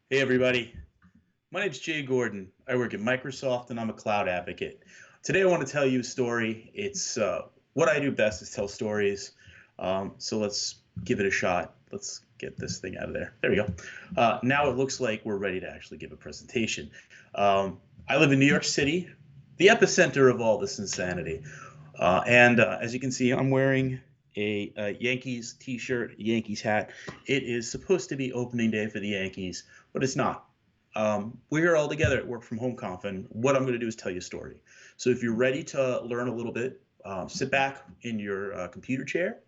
Hey everybody, my name's Jay Gordon. I work at Microsoft and I'm a cloud advocate. Today I want to tell you a story. It's what I do best is tell stories. So let's give it a shot. Let's get this thing out of there. There we go. Now it looks like we're ready to actually give a presentation. I live in New York City, the epicenter of all this insanity. And as you can see, I'm wearing a Yankees t-shirt, Yankees hat. It is supposed to be opening day for the Yankees, but it's not. We're here all together at Work from Home Conf, and what I'm going to do is tell you a story. So if you're ready to learn a little bit, sit back in your computer chair.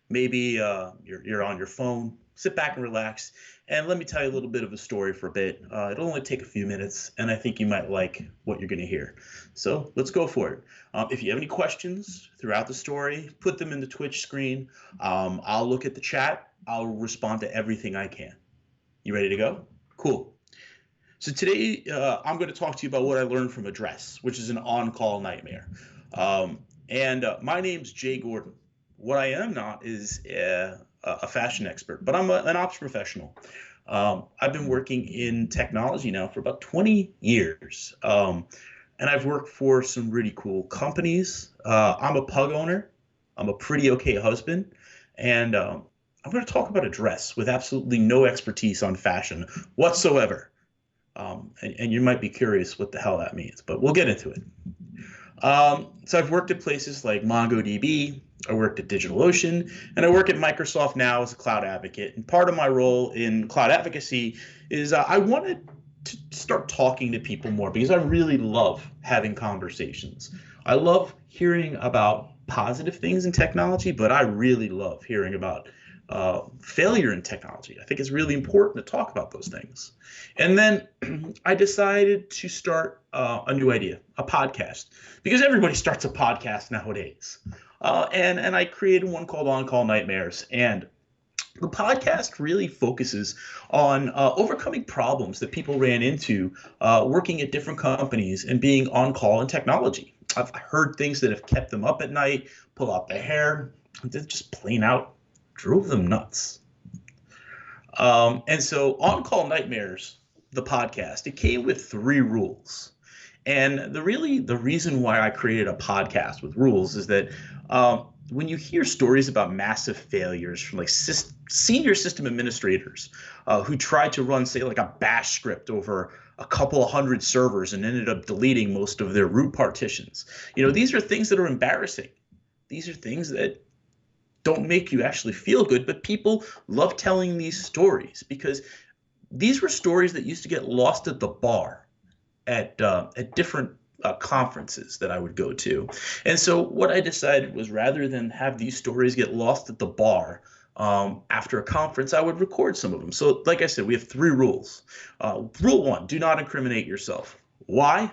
Maybe you're on your phone. Sit back and relax, and let me tell you a little bit of a story for a bit. It'll only take a few minutes, and I think you might like what you're going to hear. So let's go for it. If you have any questions throughout the story, put them in the Twitch screen. I'll look at the chat. I'll respond to everything I can. You ready to go? Cool. So today I'm going to talk to you about what I learned from Address, which is an on-call nightmare. My name's Jay Gordon. What I am not is a fashion expert, but I'm an ops professional. I've been working in technology now for about 20 years, and I've worked for some really cool companies. I'm a pug owner. I'm a pretty okay husband, and I'm going to talk about Address with absolutely no expertise on fashion whatsoever. And you might be curious what the hell that means, but we'll get into it. So I've worked at places like MongoDB, I worked at DigitalOcean, and I work at Microsoft now as a cloud advocate. And part of my role in cloud advocacy is I wanted to start talking to people more because I really love having conversations. I love hearing about positive things in technology, but I really love hearing about failure in technology. I think it's really important to talk about those things. And then I decided to start a new idea, a podcast, because everybody starts a podcast nowadays. And I created one called On Call Nightmares. And the podcast really focuses on overcoming problems that people ran into working at different companies and being on call in technology. I've heard things that have kept them up at night, pull out their hair, just plain out drove them nuts. And so On Call Nightmares, the podcast, it came with 3 rules. And the reason why I created a podcast with rules is that when you hear stories about massive failures from like senior system administrators who tried to run, say, like a bash script over a couple of hundred servers and ended up deleting most of their root partitions, these are things that are embarrassing. These are things that don't make you actually feel good, but people love telling these stories because these were stories that used to get lost at the bar at different conferences that I would go to. And so what I decided was rather than have these stories get lost at the bar after a conference, I would record some of them. So like I said, we have 3 rules. Rule 1, do not incriminate yourself. Why?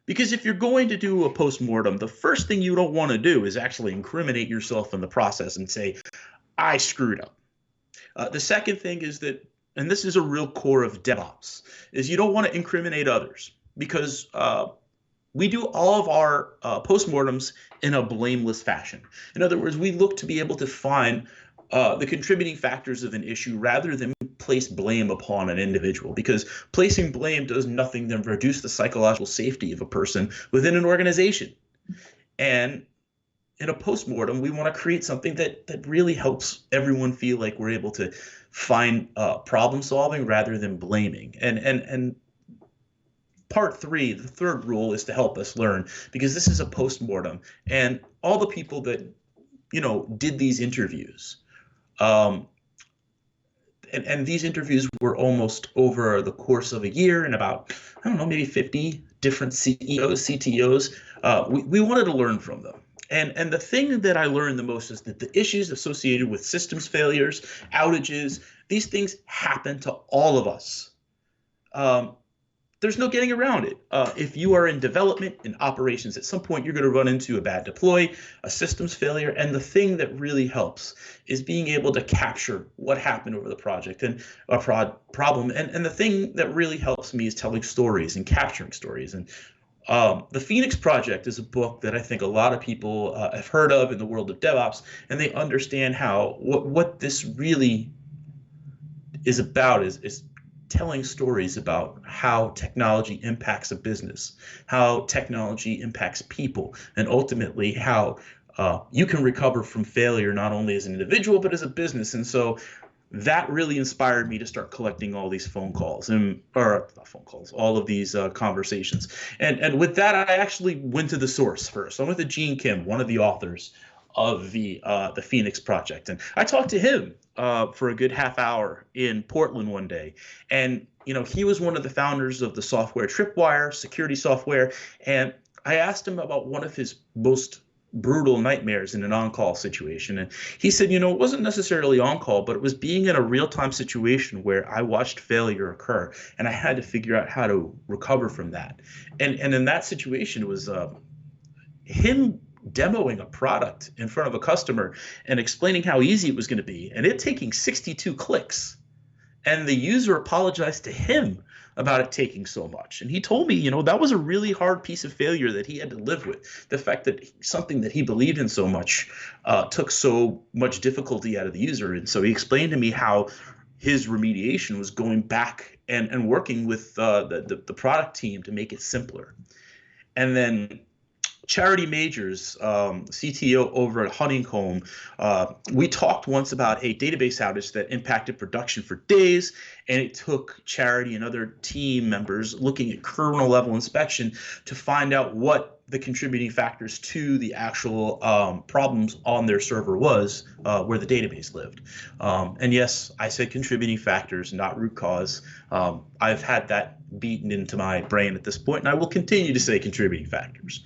Because if you're going to do a postmortem, the first thing you don't want to do is actually incriminate yourself in the process and say, I screwed up. The second thing is that, and this is a real core of DevOps, is you don't want to incriminate others because we do all of our postmortems in a blameless fashion. In other words, we look to be able to find the contributing factors of an issue rather than place blame upon an individual, because placing blame does nothing than reduce the psychological safety of a person within an organization. And in a postmortem, we want to create something that really helps everyone feel like we're able to find problem solving rather than blaming. And part 3, the third rule, is to help us learn, because this is a postmortem, and all the people that did these interviews. And these interviews were almost over the course of a year and about, I don't know, maybe 50 different CEOs, CTOs. We wanted to learn from them. And the thing that I learned the most is that the issues associated with systems failures, outages, these things happen to all of us. There's no getting around it. If you are in development, in operations, at some point you're going to run into a bad deploy, a systems failure, and the thing that really helps is being able to capture what happened over the project and a problem. And the thing that really helps me is telling stories and capturing stories. And the Phoenix Project is a book that I think a lot of people have heard of in the world of DevOps, and they understand how what this really is about is telling stories about how technology impacts a business, how technology impacts people, and ultimately how you can recover from failure not only as an individual but as a business. And so that really inspired me to start collecting all these phone calls or not phone calls, all of these conversations. And with that, I actually went to the source first. I went to Gene Kim, one of the authors of the Phoenix Project, and I talked to him for a good half hour in Portland one day. And he was one of the founders of the software Tripwire, security software, and I asked him about one of his most brutal nightmares in an on-call situation. And he said, it wasn't necessarily on-call, but it was being in a real-time situation where I watched failure occur and I had to figure out how to recover from that. And in that situation, it was him demoing a product in front of a customer and explaining how easy it was going to be, and it taking 62 clicks. And the user apologized to him about it taking so much. And he told me, that was a really hard piece of failure that he had to live with. The fact that something that he believed in so much took so much difficulty out of the user. And so he explained to me how his remediation was going back and working with the product team to make it simpler. And then Charity Majors, CTO over at Honeycomb, we talked once about a database outage that impacted production for days, and it took Charity and other team members looking at kernel level inspection to find out what the contributing factors to the actual problems on their server was, where the database lived. And yes, I said contributing factors, not root cause. I've had that beaten into my brain at this point, and I will continue to say contributing factors.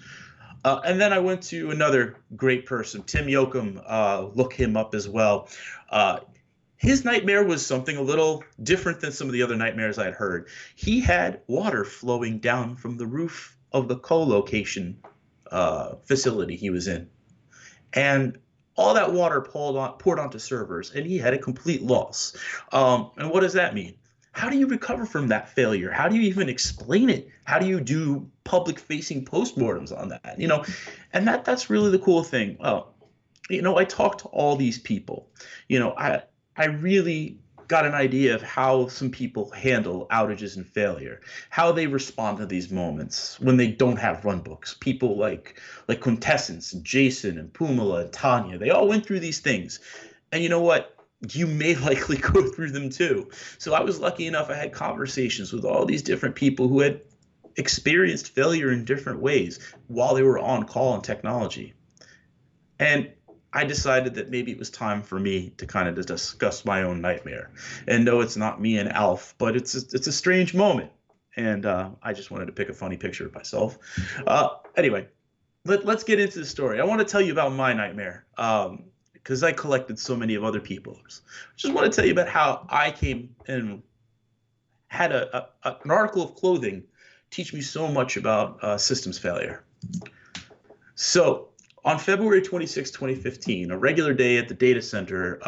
And then I went to another great person, Tim Yoakum. Look him up as well. His nightmare was something a little different than some of the other nightmares I had heard. He had water flowing down from the roof of the co-location facility he was in. And all that water poured onto servers, and he had a complete loss. And what does that mean? How do you recover from that failure? How do you even explain it? How do you do public-facing postmortems on that? And that's really the cool thing. I talked to all these people. I really got an idea of how some people handle outages and failure, how they respond to these moments when they don't have runbooks. People like Quintessence, and Jason, and Pumala, and Tanya, they all went through these things. And you know what? You may likely go through them too. So I was lucky enough, I had conversations with all these different people who had experienced failure in different ways while they were on call in technology. And I decided that maybe it was time for me to kind of discuss my own nightmare. And no, it's not me and Alf, but it's a strange moment. And I just wanted to pick a funny picture of myself. Anyway, let's get into the story. I want to tell you about my nightmare. Because I collected so many of other people's. I just want to tell you about how I came and had an article of clothing teach me so much about systems failure. So on February 26, 2015, a regular day at the data center,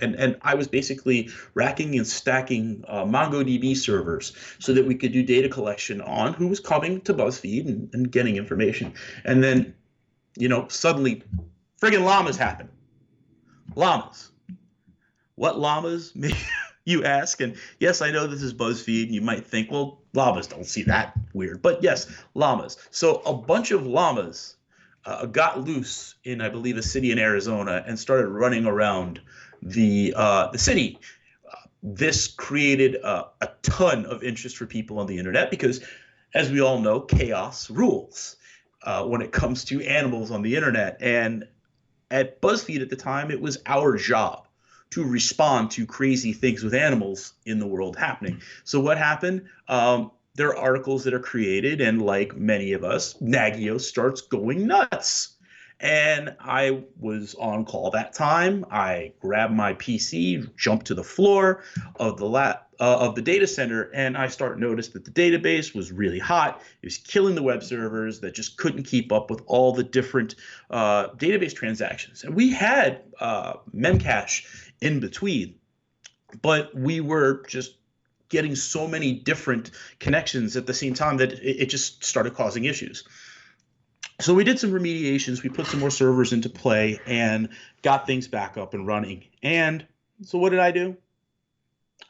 and I was basically racking and stacking MongoDB servers so that we could do data collection on who was coming to BuzzFeed and getting information. And then, suddenly friggin' llamas happened. Llamas. What llamas, you ask? And yes, I know this is BuzzFeed, and you might think, well, llamas don't see that weird. But yes, llamas. So a bunch of llamas got loose in, I believe, a city in Arizona and started running around the city. This created a ton of interest for people on the internet because, as we all know, chaos rules when it comes to animals on the internet. And at BuzzFeed at the time, it was our job to respond to crazy things with animals in the world happening. So what happened? There are articles that are created, and like many of us, Nagios starts going nuts. And I was on call that time. I grabbed my PC, jumped to the floor of the data center, and I noticed that the database was really hot. It was killing the web servers that just couldn't keep up with all the different database transactions. And we had memcache in between, but we were just getting so many different connections at the same time that it just started causing issues. So we did some remediations, we put some more servers into play and got things back up and running. And so what did I do?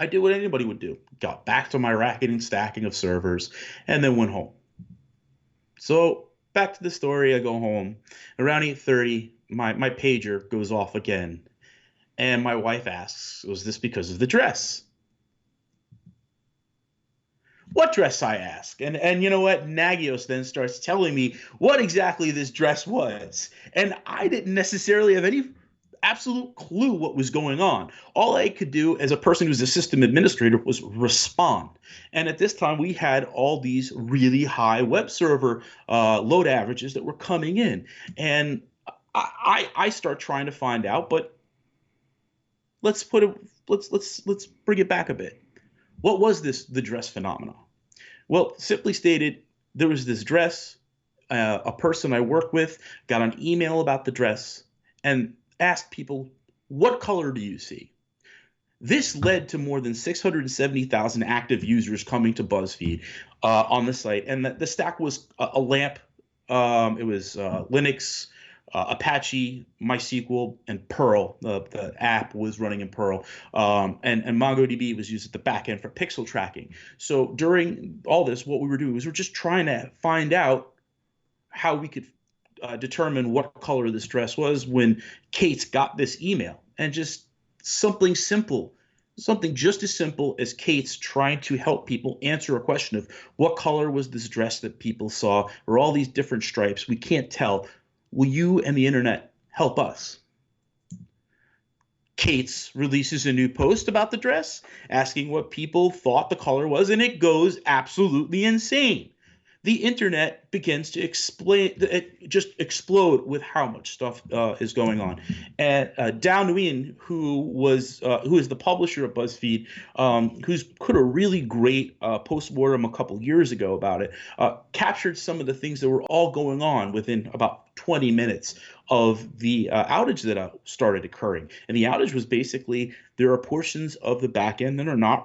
I did what anybody would do. Got back to my racking and stacking of servers and then went home. So back to the story, I go home. Around 8:30, my pager goes off again. And my wife asks, was this because of the dress? What dress, I ask? And you know what? Nagios then starts telling me what exactly this dress was. And I didn't necessarily have any absolute clue what was going on. All I could do as a person who's a system administrator was respond. And at this time, we had all these really high web server load averages that were coming in. And I start trying to find out, but let's put it let's bring it back a bit. What was the dress phenomenon? Well, simply stated, there was this dress. A person I work with got an email about the dress and asked people, what color do you see? This led to more than 670,000 active users coming to BuzzFeed on the site. And the stack was a LAMP. It was Linux, Apache, MySQL, and Perl. The app was running in Perl, and MongoDB was used at the back end for pixel tracking. So during all this, what we were doing was we're just trying to find out how we could determine what color this dress was when Kate got this email. And just something simple, something just as simple as Kate's trying to help people answer a question of what color was this dress that people saw, or all these different stripes, we can't tell. Will you and the internet help us? Kate's releases a new post about the dress, asking what people thought the color was, and it goes absolutely insane. The internet begins to just explode with how much stuff is going on. And Dao Nguyen, who is the publisher of BuzzFeed, who's put a really great postmortem a couple years ago about it, captured some of the things that were all going on within about 20 minutes of the outage that started occurring. And the outage was basically there are portions of the backend that are not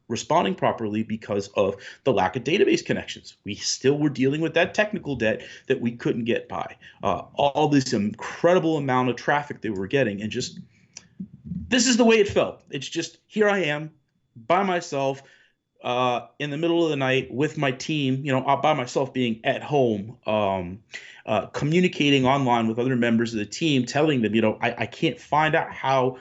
responding properly because of the lack of database connections. We still were dealing with that technical debt that we couldn't get by. All this incredible amount of traffic that we were getting, and just this is the way it felt. It's just here I am by myself in the middle of the night with my team, by myself being at home, communicating online with other members of the team, telling them, I can't find out how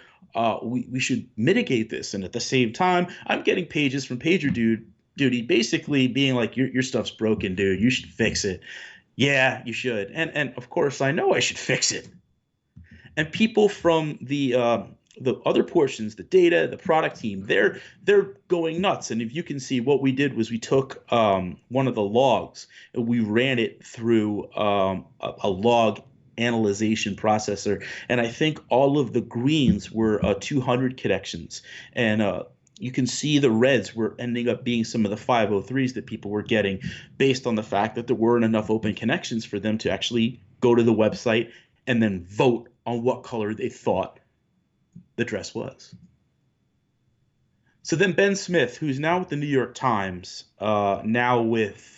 we should mitigate this. And at the same time, I'm getting pages from PagerDuty basically being like, your stuff's broken, dude. You should fix it. Yeah, you should. And of course, I know I should fix it. And people from the other portions, the data, the product team, they're going nuts. And if you can see, what we did was we took one of the logs and we ran it through a log analyzation processor, and I think all of the greens were 200 connections, and you can see the reds were ending up being some of the 503s that people were getting based on the fact that there weren't enough open connections for them to actually go to the website and then vote on what color they thought the dress was. So then Ben Smith, who's now with the New York Times, now with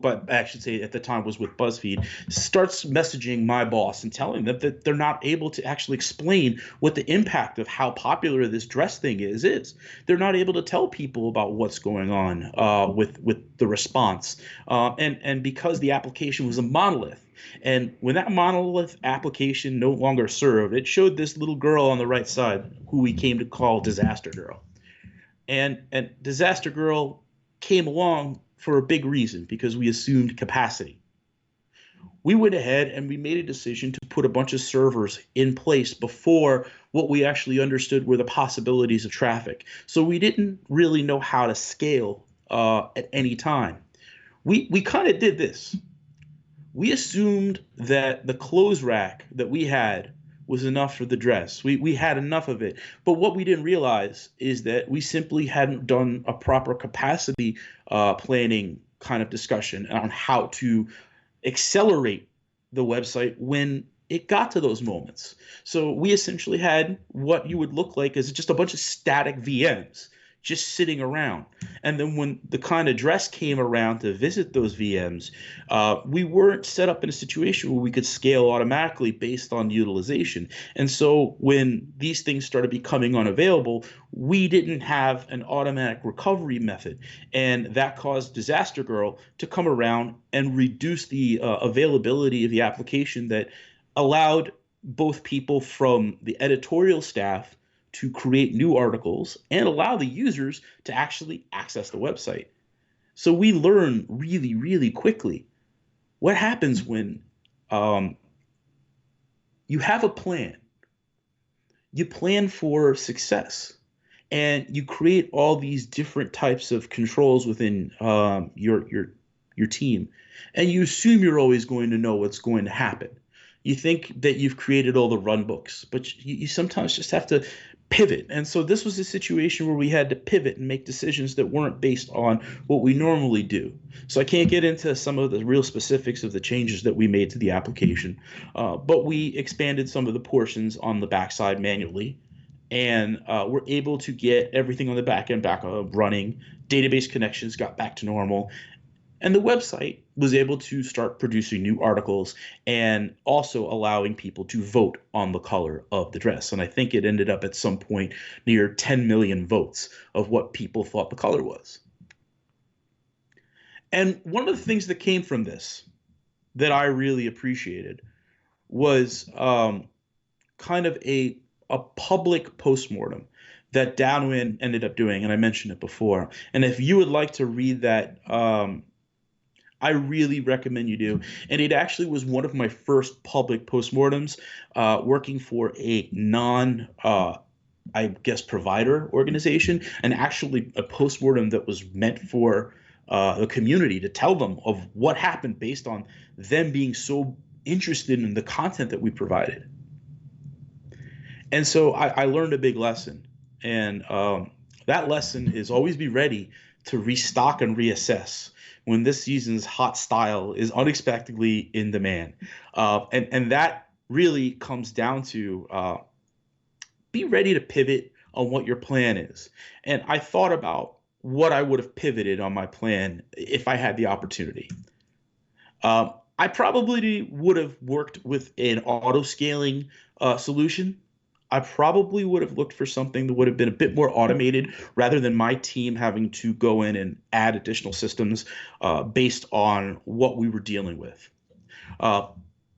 but I should say at the time was with BuzzFeed, starts messaging my boss and telling them that they're not able to actually explain what the impact of how popular this dress thing is. They're not able to tell people about what's going on with the response. And because the application was a monolith, and when that monolith application no longer served, it showed this little girl on the right side who we came to call Disaster Girl. And Disaster Girl came along for a big reason, because we assumed capacity. We went ahead and we made a decision to put a bunch of servers in place before what we actually understood were the possibilities of traffic. So we didn't really know how to scale at any time. We kind of did this. We assumed that the clothes rack that we had was enough for the dress. We had enough of it. But what we didn't realize is that we simply hadn't done a proper capacity planning kind of discussion on how to accelerate the website when it got to those moments. So we essentially had what you would look like as just a bunch of static VMs, just sitting around. And then when the kind of dress came around to visit those VMs, we weren't set up in a situation where we could scale automatically based on utilization. And so when these things started becoming unavailable, we didn't have an automatic recovery method. And that caused Disaster Girl to come around and reduce the availability of the application that allowed both people from the editorial staff to create new articles and allow the users to actually access the website. So we learn really, really quickly what happens when you have a plan. You plan for success, and you create all these different types of controls within your team, and you assume you're always going to know what's going to happen. You think that you've created all the run books, but you sometimes just have to pivot. And so this was a situation where we had to pivot and make decisions that weren't based on what we normally do. So I can't get into some of the real specifics of the changes that we made to the application, but we expanded some of the portions on the backside manually, and we're able to get everything on the back end back running. Database connections got back to normal, and the website was able to start producing new articles and also allowing people to vote on the color of the dress. And I think it ended up at some point near 10 million votes of what people thought the color was. And one of the things that came from this that I really appreciated was kind of a public postmortem that Downwind ended up doing, and I mentioned it before. And if you would like to read that, I really recommend you do. And it actually was one of my first public postmortems, working for a I guess, provider organization, and actually a postmortem that was meant for the community to tell them of what happened based on them being so interested in the content that we provided. And so I learned a big lesson. And that lesson is always be ready to restock and reassess when this season's hot style is unexpectedly in demand. And that really comes down to be ready to pivot on what your plan is. And I thought about what I would have pivoted on my plan if I had the opportunity. I probably would have worked with an auto-scaling solution. I probably would have looked for something that would have been a bit more automated rather than my team having to go in and add additional systems based on what we were dealing with.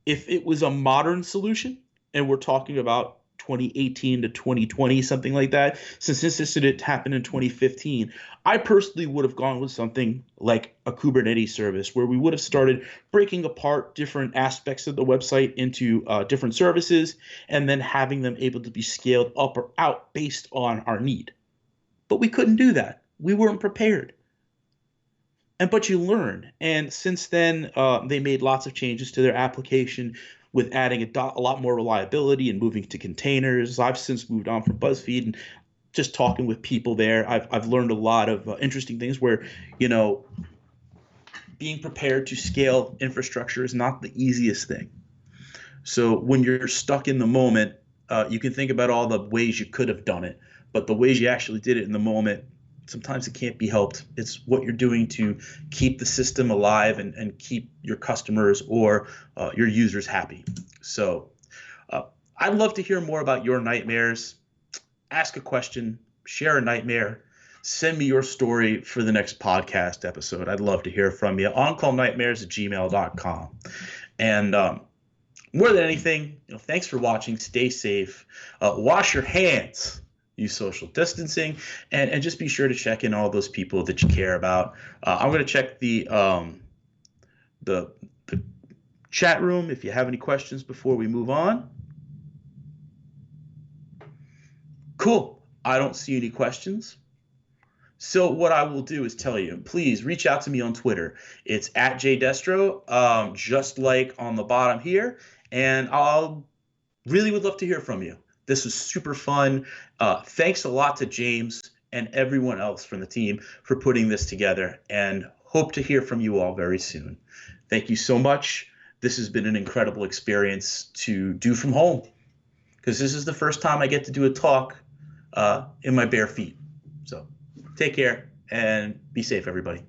If it was a modern solution, and we're talking about 2018 to 2020, something like that, since this incident happened in 2015, I personally would have gone with something like a Kubernetes service where we would have started breaking apart different aspects of the website into different services and then having them able to be scaled up or out based on our need. But we couldn't do that. We weren't prepared. But you learn. And since then, they made lots of changes to their application with adding a lot more reliability and moving to containers. I've since moved on from BuzzFeed, and just talking with people there, I've learned a lot of interesting things where, being prepared to scale infrastructure is not the easiest thing. So when you're stuck in the moment, you can think about all the ways you could have done it, but the ways you actually did it in the moment, sometimes it can't be helped. It's what you're doing to keep the system alive and keep your customers or your users happy. So I'd love to hear more about your nightmares. Ask a question, share a nightmare, send me your story for the next podcast episode. I'd love to hear from you. oncallnightmares@gmail.com. And more than anything, thanks for watching. Stay safe. Wash your hands. Use social distancing, and just be sure to check in all those people that you care about. I'm going to check the chat room if you have any questions before we move on. Cool. I don't see any questions. So what I will do is tell you, please reach out to me on Twitter. It's @JDestro, just like on the bottom here, and I'll really would love to hear from you. This was super fun. Thanks a lot to James and everyone else from the team for putting this together, and hope to hear from you all very soon. Thank you so much. This has been an incredible experience to do from home, because this is the first time I get to do a talk in my bare feet. So Take care and be safe, everybody.